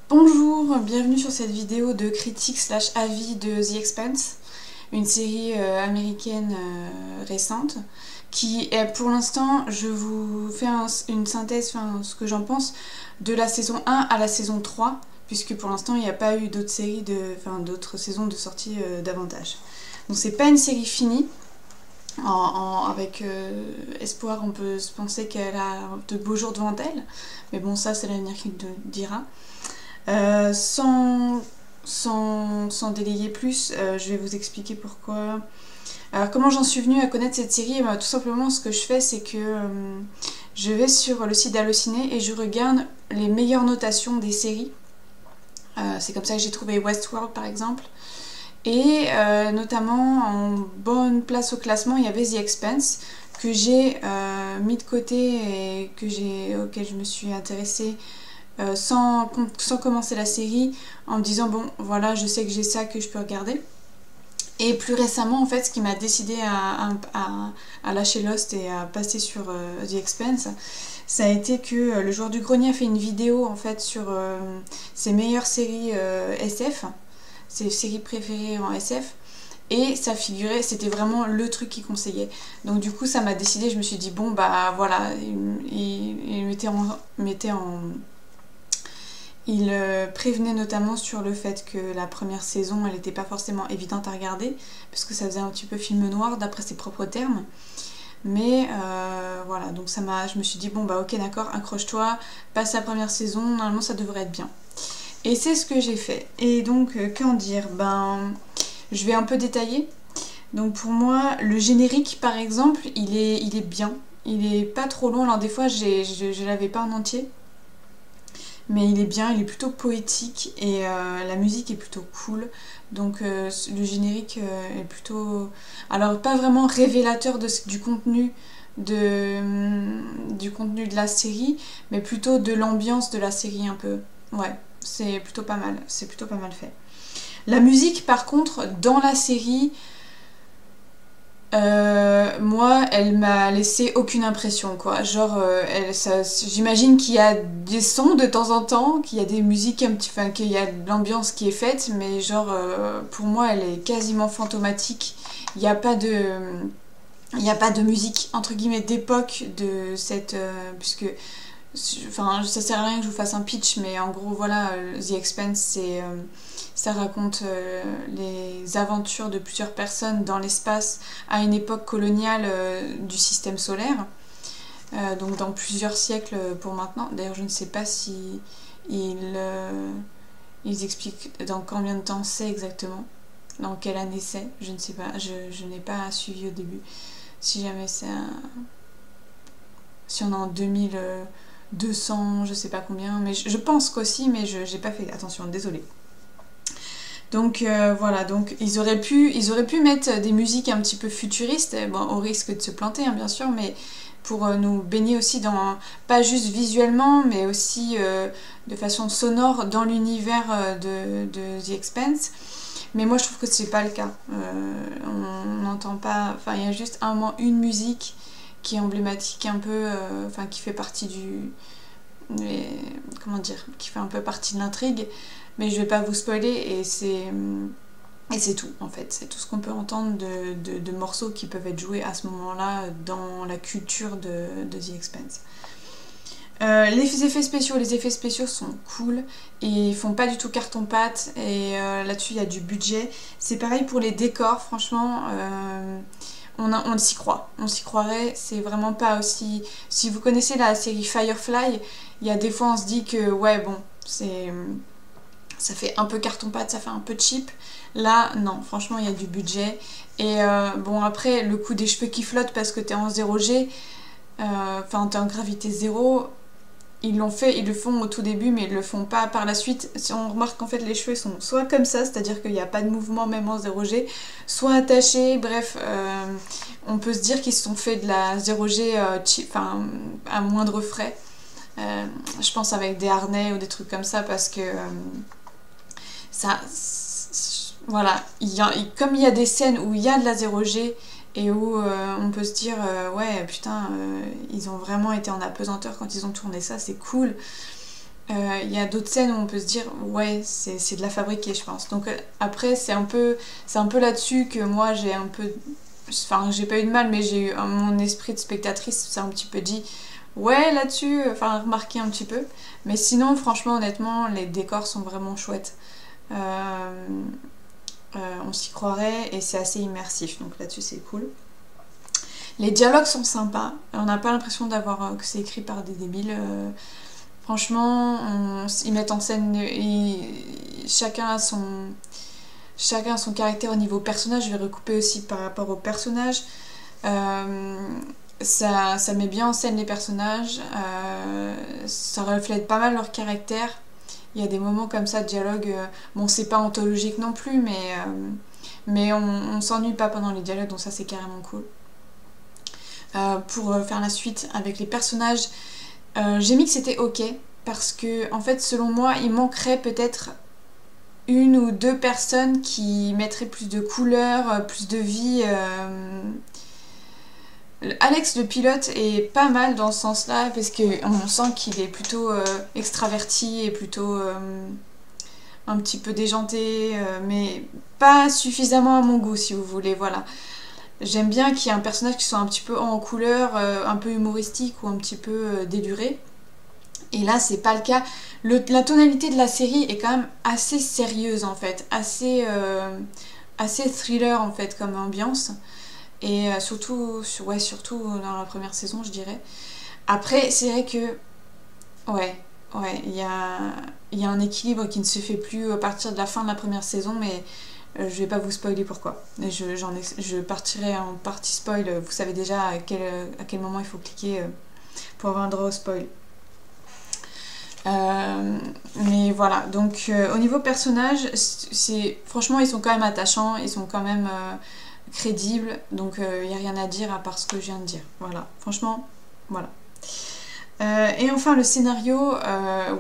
Bonjour, bienvenue sur cette vidéo de critique / avis de The Expanse, une série américaine récente qui est pour l'instant, je vous fais une synthèse, ce que j'en pense, de la saison 1 à la saison 3, puisque pour l'instant il n'y a pas eu d'autres séries, d'autres saisons de sortie davantage. Donc c'est pas une série finie. Avec espoir, on peut se penser qu'elle a de beaux jours devant elle, mais bon, ça c'est l'avenir qui nous dira. Sans délayer plus, je vais vous expliquer pourquoi. Alors, comment j'en suis venue à connaître cette série? Tout simplement, ce que je fais, c'est que je vais sur le site d'Allociné et je regarde les meilleures notations des séries. C'est comme ça que j'ai trouvé Westworld par exemple. Et notamment en bonne place au classement, il y avait The Expanse que j'ai mis de côté et auquel je me suis intéressée sans commencer la série, en me disant bon voilà, je sais que j'ai ça que je peux regarder. Et plus récemment en fait, ce qui m'a décidé à lâcher Lost et à passer sur The Expanse, ça a été que le joueur du grenier a fait une vidéo en fait sur ses meilleures séries SF, ses séries préférées en SF, et ça figurait, c'était vraiment le truc qu'il conseillait. Donc du coup ça m'a décidé, je me suis dit bon bah voilà, il prévenait notamment sur le fait que la première saison, elle n'était pas forcément évidente à regarder, parce que ça faisait un petit peu film noir d'après ses propres termes. Mais voilà, donc je me suis dit, bon bah ok d'accord, accroche-toi, passe la première saison, normalement ça devrait être bien. Et c'est ce que j'ai fait. Et donc, qu'en dire? Je vais un peu détailler. Donc pour moi, le générique par exemple, il est bien. Il est pas trop long, alors des fois je l'avais pas en entier. Mais il est bien, il est plutôt poétique et la musique est plutôt cool. Donc le générique est plutôt... Alors pas vraiment révélateur du contenu de la série, mais plutôt de l'ambiance de la série un peu. Ouais, c'est plutôt pas mal fait. La musique par contre, dans la série... moi, elle m'a laissé aucune impression, quoi. Genre, j'imagine qu'il y a des sons de temps en temps, qu'il y a des musiques qu'il y a de l'ambiance qui est faite, mais genre, pour moi, elle est quasiment fantomatique. Il n'y a pas de musique, entre guillemets, d'époque de cette... puisque... Enfin, ça sert à rien que je vous fasse un pitch, mais en gros, voilà, The Expanse, ça raconte les aventures de plusieurs personnes dans l'espace à une époque coloniale du système solaire, donc dans plusieurs siècles pour maintenant. D'ailleurs, je ne sais pas si ils expliquent dans combien de temps c'est exactement, dans quelle année c'est, je ne sais pas, je n'ai pas suivi au début. Si jamais si on est en 2200, je sais pas combien, mais je pense qu'aussi, mais j'ai pas fait attention, désolée. Donc voilà, donc ils auraient pu mettre des musiques un petit peu futuristes, bon, au risque de se planter hein, bien sûr, mais pour nous baigner aussi dans, pas juste visuellement, mais aussi de façon sonore dans l'univers de The Expanse. Mais moi je trouve que c'est pas le cas. On n'entend pas, enfin il y a juste un moment une musique qui est emblématique un peu, qui fait partie qui fait un peu partie de l'intrigue, mais je vais pas vous spoiler et c'est tout en fait, c'est tout ce qu'on peut entendre de morceaux qui peuvent être joués à ce moment-là dans la culture de The Expanse. Les effets spéciaux sont cool et ils font pas du tout carton-pâte et là-dessus il y a du budget. C'est pareil pour les décors, franchement on s'y croit, on s'y croirait, c'est vraiment pas aussi... Si vous connaissez la série Firefly, il y a des fois on se dit que ouais bon, ça fait un peu carton-pâte, ça fait un peu cheap. Là, non, franchement, il y a du budget. Et bon, après, le coup des cheveux qui flottent parce que t'es en 0G, t'es en gravité 0, ils le font au tout début, mais ils le font pas par la suite. Si on remarque qu'en fait les cheveux sont soit comme ça, c'est-à-dire qu'il n'y a pas de mouvement même en 0G, soit attachés, bref, on peut se dire qu'ils se sont fait de la 0G à moindre frais. Je pense avec des harnais ou des trucs comme ça, parce que voilà, comme il y a des scènes où il y a de la 0G et où on peut se dire ouais putain ils ont vraiment été en apesanteur quand ils ont tourné ça, c'est cool. il y a d'autres scènes où on peut se dire ouais c'est de la fabriquer je pense. Donc après c'est un peu là-dessus que moi j'ai un peu, enfin j'ai pas eu de mal mais j'ai eu mon esprit de spectatrice s'est un petit peu dit ouais là-dessus, enfin remarqué un petit peu. Mais sinon franchement honnêtement les décors sont vraiment chouettes. On s'y croirait et c'est assez immersif donc là-dessus c'est cool. Les dialogues sont sympas, on n'a pas l'impression d'avoir que c'est écrit par des débiles. Franchement, ils mettent en scène, chacun a son caractère au niveau personnage. Je vais recouper aussi par rapport aux personnages. Ça met bien en scène les personnages, ça reflète pas mal leur caractère. Il y a des moments comme ça de dialogue, bon c'est pas anthologique non plus, mais on s'ennuie pas pendant les dialogues, donc ça c'est carrément cool. Pour faire la suite avec les personnages, j'ai mis que c'était ok parce que en fait selon moi il manquerait peut-être une ou deux personnes qui mettraient plus de couleur, plus de vie. Alex le pilote est pas mal dans ce sens là parce qu'on sent qu'il est plutôt extraverti et plutôt un petit peu déjanté, mais pas suffisamment à mon goût si vous voulez, voilà. J'aime bien qu'il y ait un personnage qui soit un petit peu en couleur, un peu humoristique ou un petit peu déluré. Et là, c'est pas le cas. La tonalité de la série est quand même assez sérieuse en fait, assez thriller en fait comme ambiance. Et surtout dans la première saison, je dirais. Après, c'est vrai que il y a un équilibre qui ne se fait plus à partir de la fin de la première saison, mais je vais pas vous spoiler pourquoi. Je partirai en partie spoil. Vous savez déjà à quel moment il faut cliquer pour avoir un droit au spoil. Mais voilà, donc au niveau personnage, franchement ils sont quand même attachants, ils sont quand même crédibles, donc il n'y a rien à dire à part ce que je viens de dire. Voilà, franchement, voilà. Et enfin le scénario,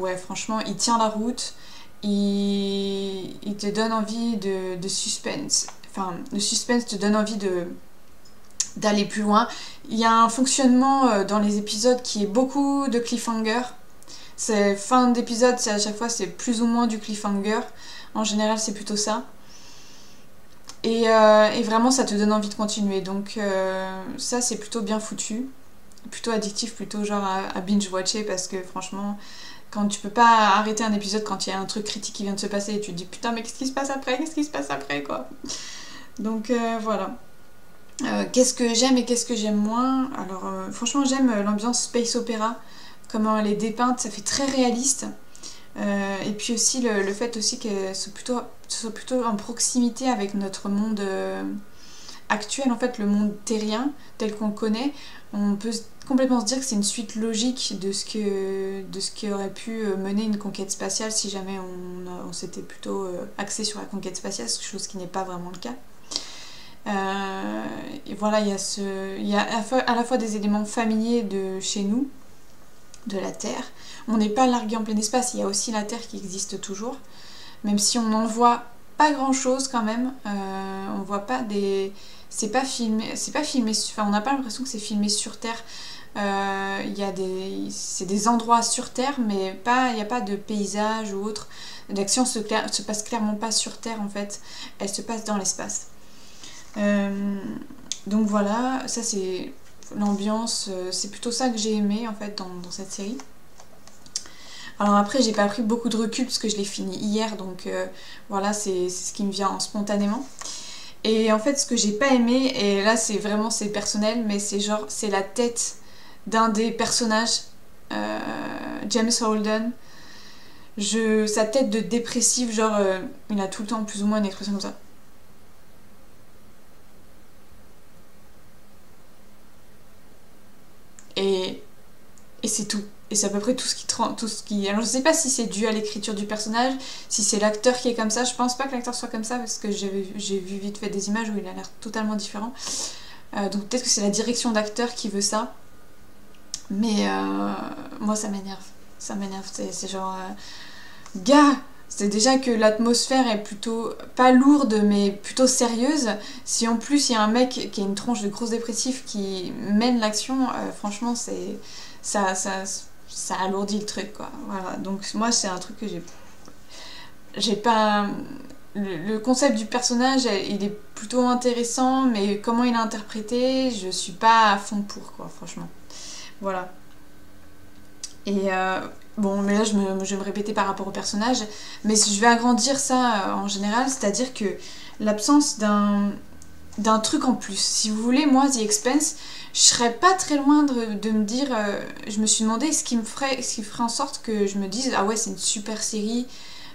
ouais franchement il tient la route. Il te donne envie de suspense. Enfin, le suspense te donne envie d'aller plus loin. Il y a un fonctionnement dans les épisodes qui est beaucoup de cliffhanger. Fin d'épisode, à chaque fois c'est plus ou moins du cliffhanger. En général c'est plutôt ça. Et vraiment ça te donne envie de continuer. Donc ça c'est plutôt bien foutu. Plutôt addictif, plutôt genre à binge-watcher parce que franchement... Quand tu peux pas arrêter un épisode quand il y a un truc critique qui vient de se passer et tu te dis putain mais qu'est-ce qui se passe après quoi. Donc voilà. Qu'est-ce que j'aime et qu'est-ce que j'aime moins. Alors franchement j'aime l'ambiance space opéra, comment elle est dépeinte, ça fait très réaliste. Et puis aussi le fait aussi que ce soit plutôt en proximité avec notre monde actuel, en fait le monde terrien tel qu'on le connaît. On peut complètement se dire que c'est une suite logique de ce qui aurait pu mener une conquête spatiale si jamais on s'était plutôt axé sur la conquête spatiale, chose qui n'est pas vraiment le cas. Et voilà, il y a à la fois des éléments familiers de chez nous, de la Terre. On n'est pas largué en plein espace, il y a aussi la Terre qui existe toujours, même si on n'en voit pas grand chose quand même. On voit pas des... C'est pas filmé, enfin on n'a pas l'impression que c'est filmé sur Terre. C'est des endroits sur Terre, mais il n'y a pas de paysage ou autre. L'action se passe clairement pas sur Terre en fait, elle se passe dans l'espace. Donc voilà, ça c'est l'ambiance, c'est plutôt ça que j'ai aimé en fait dans cette série. Alors après j'ai pas pris beaucoup de recul parce que je l'ai fini hier, donc voilà c'est ce qui me vient spontanément. Et en fait ce que j'ai pas aimé, et là c'est personnel, mais c'est la tête d'un des personnages, James Holden. Sa tête de dépressif, genre il a tout le temps plus ou moins une expression comme ça. Et c'est tout. Et c'est à peu près tout ce qui... Alors je sais pas si c'est dû à l'écriture du personnage, si c'est l'acteur qui est comme ça. Je pense pas que l'acteur soit comme ça parce que j'ai vu vite fait des images où il a l'air totalement différent. Donc peut-être que c'est la direction d'acteur qui veut ça. Mais moi ça m'énerve. Ça m'énerve. C'est genre... gars, c'est déjà que l'atmosphère est plutôt pas lourde mais plutôt sérieuse. Si en plus il y a un mec qui a une tronche de gros dépressif qui mène l'action, franchement ça ça alourdit le truc, quoi. Voilà, donc moi c'est un truc que j'ai pas... Le concept du personnage, il est plutôt intéressant, mais comment il est interprété, je suis pas à fond pour, quoi, franchement. Voilà. Et bon, mais là je vais me répéter par rapport au personnage, mais je vais agrandir ça en général, c'est-à-dire que l'absence d'un truc en plus. Si vous voulez, moi, The Expanse, je serais pas très loin de me dire... je me suis demandé ce qui ferait en sorte que je me dise « Ah ouais, c'est une super série,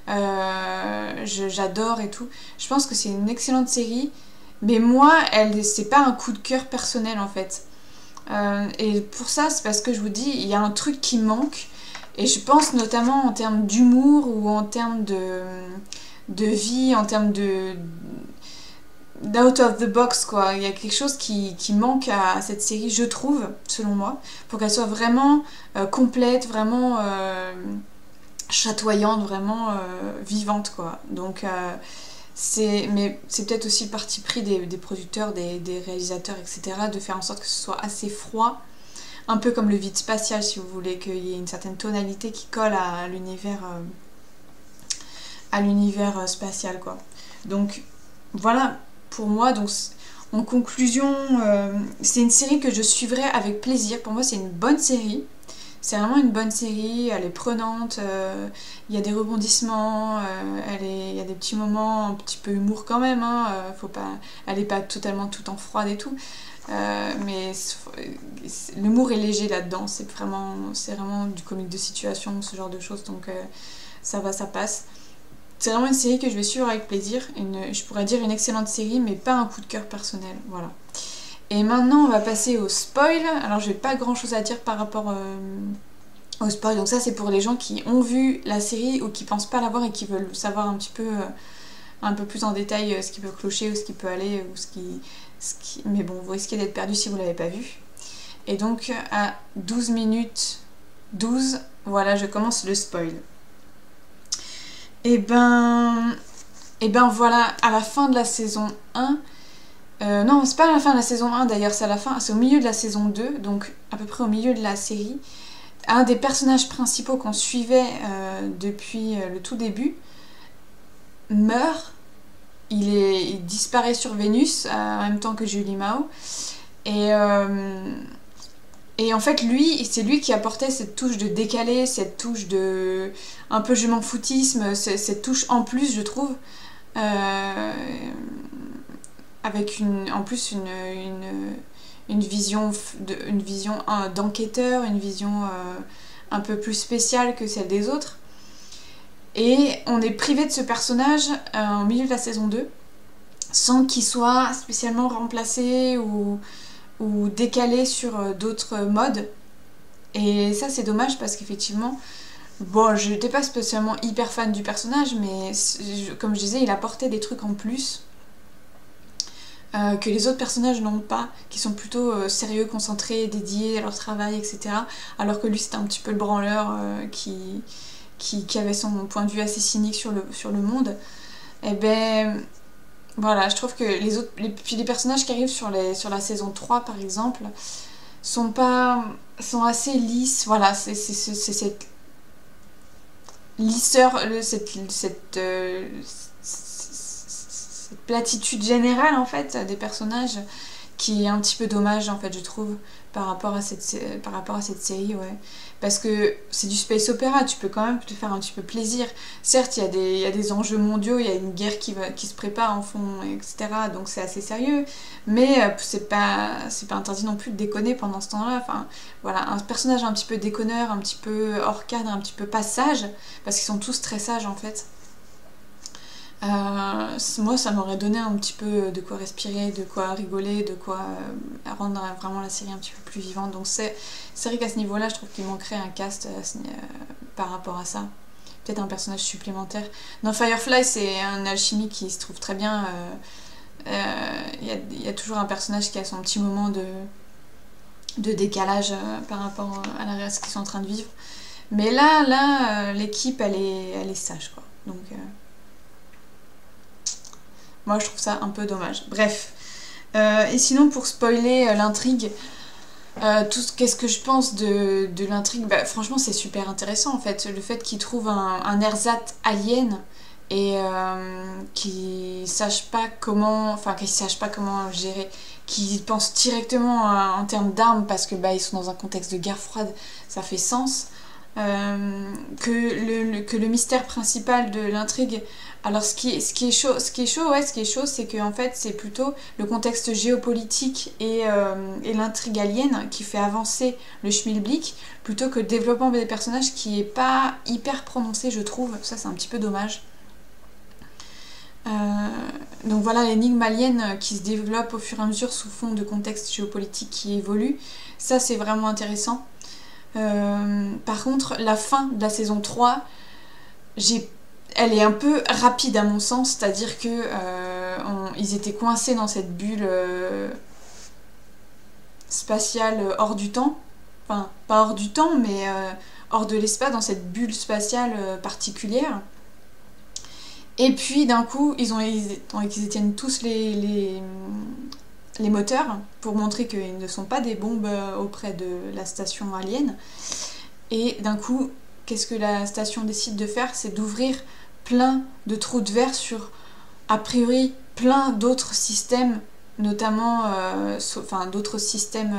j'adore et tout ». Je pense que c'est une excellente série, mais moi, c'est pas un coup de cœur personnel, en fait. Et pour ça, c'est parce que je vous dis, il y a un truc qui manque, et je pense notamment en termes d'humour ou en termes de vie, en termes d'out of the box, quoi. Il y a quelque chose qui manque à cette série, je trouve, selon moi, pour qu'elle soit vraiment complète, vraiment chatoyante, vraiment vivante, quoi. Donc mais c'est peut-être aussi le parti pris des producteurs, des réalisateurs, etc., de faire en sorte que ce soit assez froid, un peu comme le vide spatial, si vous voulez, qu'il y ait une certaine tonalité qui colle à l'univers spatial, quoi. Donc voilà, pour moi, donc en conclusion, c'est une série que je suivrai avec plaisir. Pour moi, c'est une bonne série. C'est vraiment une bonne série, elle est prenante, il y a des rebondissements, il y a des petits moments un petit peu humour quand même, hein, elle n'est pas totalement tout en froide et tout, mais l'humour est léger là-dedans, c'est vraiment du comique de situation, ce genre de choses, donc ça va, ça passe. C'est vraiment une série que je vais suivre avec plaisir, je pourrais dire une excellente série, mais pas un coup de cœur personnel, voilà. Et maintenant on va passer au spoil. Alors j'ai pas grand chose à dire par rapport au spoil, donc ça c'est pour les gens qui ont vu la série ou qui pensent pas l'avoir et qui veulent savoir un peu plus en détail ce qui peut clocher ou ce qui peut aller ou mais bon, vous risquez d'être perdu si vous l'avez pas vu. Et donc à 12 minutes 12, voilà, je commence le spoil. Et ben voilà, à la fin de la saison 1, non, c'est pas à la fin de la saison 1 d'ailleurs, c'est au milieu de la saison 2, donc à peu près au milieu de la série. Un des personnages principaux qu'on suivait depuis le tout début meurt, il disparaît sur Vénus en même temps que Julie Mao. Et en fait, c'est lui qui apportait cette touche de décalé, cette touche de un peu je m'en foutisme, cette touche en plus, je trouve. Avec en plus une vision d'enquêteur, une vision un peu plus spéciale que celle des autres. Et on est privé de ce personnage au milieu de la saison 2, sans qu'il soit spécialement remplacé ou décalé sur d'autres modes. Et ça c'est dommage parce qu'effectivement, bon, je n'étais pas spécialement hyper fan du personnage, mais comme je disais, il apportait des trucs en plus. Que les autres personnages n'ont pas, qui sont plutôt sérieux, concentrés, dédiés à leur travail, etc. Alors que lui c'était un petit peu le branleur qui avait son point de vue assez cynique sur le monde. Et ben voilà, je trouve que les personnages qui arrivent sur la saison 3 par exemple sont assez lisses. Voilà, c'est cette lisseur, cette platitude générale en fait des personnages qui est un petit peu dommage en fait, je trouve, par rapport à cette série, ouais. Parce que c'est du space opéra, tu peux quand même te faire un petit peu plaisir. Certes, il y a des enjeux mondiaux, il y a une guerre qui se prépare en fond, etc. Donc c'est assez sérieux, mais c'est pas interdit non plus de déconner pendant ce temps-là. Enfin, voilà, un personnage un petit peu déconneur, un petit peu hors cadre, un petit peu pas sage, parce qu'ils sont tous très sages en fait. Moi ça m'aurait donné un petit peu de quoi respirer, de quoi rigoler, de quoi rendre vraiment la série un petit peu plus vivante. Donc c'est vrai qu'à ce niveau là je trouve qu'il manquerait un cast par rapport à ça, peut-être un personnage supplémentaire. Dans Firefly c'est un alchimie qui se trouve très bien, y a toujours un personnage qui a son petit moment de décalage par rapport à ce qu'ils sont en train de vivre, mais là l'équipe elle est sage quoi, donc moi je trouve ça un peu dommage. Bref. Et sinon pour spoiler l'intrigue, Qu'est-ce que je pense de l'intrigue? Bah, franchement, c'est super intéressant en fait. Le fait qu'ils trouvent un ersatz alien et qu'ils sachent pas comment gérer, qu'ils pensent directement en termes d'armes parce que bah, ils sont dans un contexte de guerre froide, ça fait sens. Que le mystère principal de l'intrigue. Alors ce qui est chaud, c'est que en fait c'est plutôt le contexte géopolitique et l'intrigue alien qui fait avancer le schmilblick plutôt que le développement des personnages qui est pas hyper prononcé, je trouve. Ça c'est un petit peu dommage. Euh, donc voilà, l'énigme alien qui se développe au fur et à mesure sous fond de contexte géopolitique qui évolue, ça c'est vraiment intéressant. Par contre, la fin de la saison 3, elle est un peu rapide à mon sens, c'est-à-dire que ils étaient coincés dans cette bulle spatiale hors du temps. Enfin, pas hors du temps, mais hors de l'espace, dans cette bulle spatiale particulière. Et puis d'un coup, ils éteignent tous les moteurs pour montrer qu'ils ne sont pas des bombes auprès de la station alien. Et d'un coup, qu'est-ce que la station décide de faire? C'est d'ouvrir plein de trous de verre sur, a priori, plein d'autres systèmes, notamment d'autres systèmes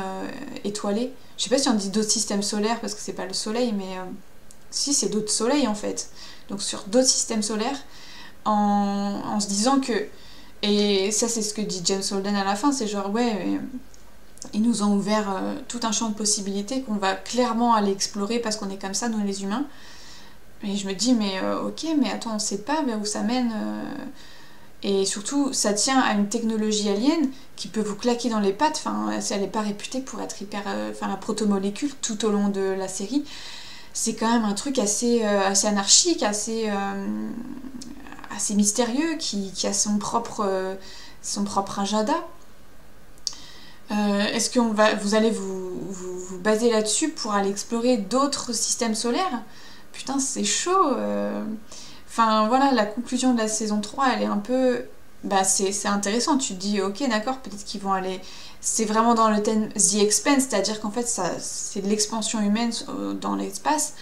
étoilés. Je sais pas si on dit d'autres systèmes solaires parce que c'est pas le soleil, mais si, c'est d'autres soleils en fait. Donc sur d'autres systèmes solaires, en se disant que, et ça c'est ce que dit James Holden à la fin, c'est genre ouais, ils nous ont ouvert tout un champ de possibilités qu'on va clairement aller explorer parce qu'on est comme ça, nous les humains. Et je me dis mais ok, mais attends, on sait pas vers où ça mène. Et surtout, ça tient à une technologie alien qui peut vous claquer dans les pattes. Enfin, elle n'est pas réputée pour être hyper... la protomolécule tout au long de la série, c'est quand même un truc assez anarchique, assez mystérieux, qui a son propre agenda. Est-ce que vous allez vous baser là-dessus pour aller explorer d'autres systèmes solaires? Putain, c'est chaud. Enfin voilà, la conclusion de la saison 3, elle est un peu... Bah c'est intéressant, tu te dis ok d'accord, peut-être qu'ils vont aller... C'est vraiment dans le thème The Expanse, c'est-à-dire qu'en fait c'est de l'expansion humaine dans l'espace.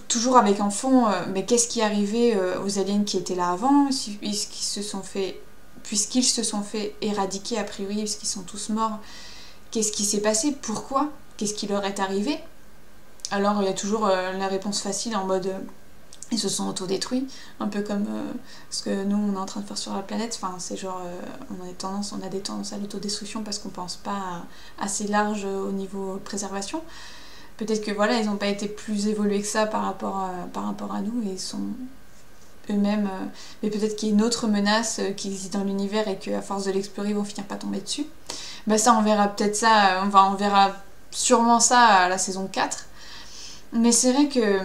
Toujours avec en fond, mais qu'est-ce qui est arrivé aux aliens qui étaient là avant, puisqu'ils se sont fait éradiquer a priori, puisqu'ils sont tous morts, qu'est-ce qui s'est passé, pourquoi, qu'est-ce qui leur est arrivé? Alors il y a toujours la réponse facile en mode ils se sont autodétruits, un peu comme ce que nous on est en train de faire sur la planète. Enfin c'est genre on a des tendances à l'autodestruction parce qu'on pense pas assez large au niveau préservation. Peut-être que voilà, ils n'ont pas été plus évolués que ça par rapport à nous et ils sont eux-mêmes. Mais peut-être qu'il y a une autre menace qui existe dans l'univers et qu'à force de l'explorer, ils vont finir par tomber dessus. Bah ça, on verra peut-être ça, on verra sûrement ça à la saison 4. Mais c'est vrai que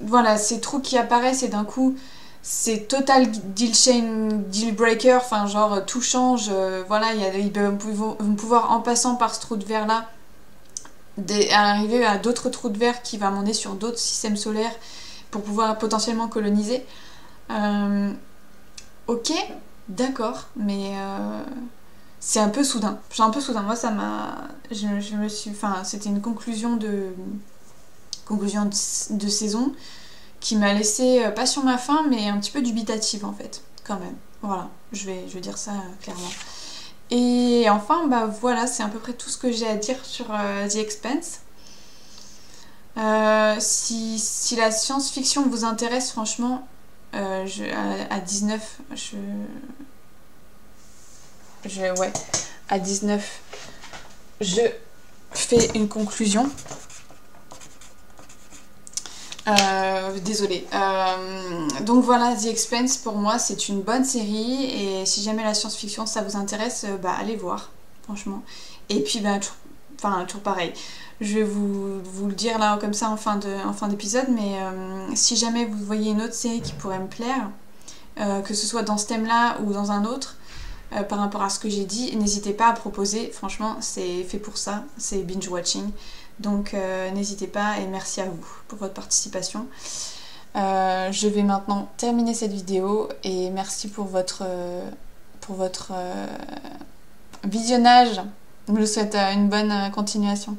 voilà, ces trous qui apparaissent et d'un coup, c'est total deal breaker, enfin genre tout change. Voilà, ils vont pouvoir en passant par ce trou de verre là arriver à d'autres trous de verre qui va mener sur d'autres systèmes solaires pour pouvoir potentiellement coloniser. Ok, d'accord, mais c'est un peu soudain. Moi, ça m'a... Je me suis... Enfin, c'était une conclusion de saison qui m'a laissé, pas sur ma faim, mais un petit peu dubitative en fait, quand même. Voilà, je vais dire ça clairement. Et enfin, bah voilà, c'est à peu près tout ce que j'ai à dire sur The Expanse. Si la science-fiction vous intéresse, franchement, à 19, à 19, je fais une conclusion. Désolée. Donc voilà, The Expanse pour moi c'est une bonne série et si jamais la science-fiction ça vous intéresse, bah allez voir, franchement. Et puis bah toujours pareil. Je vais vous le dire là comme ça en fin d'épisode, mais si jamais vous voyez une autre série qui pourrait me plaire, que ce soit dans ce thème-là ou dans un autre, par rapport à ce que j'ai dit, n'hésitez pas à proposer. Franchement, c'est fait pour ça, c'est binge watching. Donc n'hésitez pas et merci à vous pour votre participation. Je vais maintenant terminer cette vidéo et merci pour votre visionnage Je vous souhaite une bonne continuation.